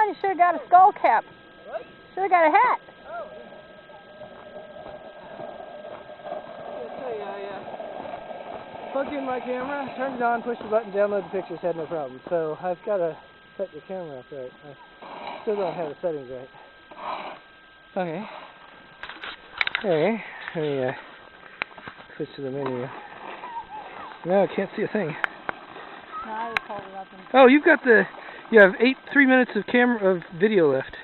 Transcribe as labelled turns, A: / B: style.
A: on, you should have got a skull cap.
B: What?
A: Should have got a hat.
B: Oh. Plug in my camera, turn it on, push the button, download the pictures, had no problem. So I've got to set the camera up right. I still don't have the settings right. Okay. Okay. Let me switch to the menu. No, I can't see a thing.
A: No, I just hold it up and...
B: Oh, you have 3 minutes of video left.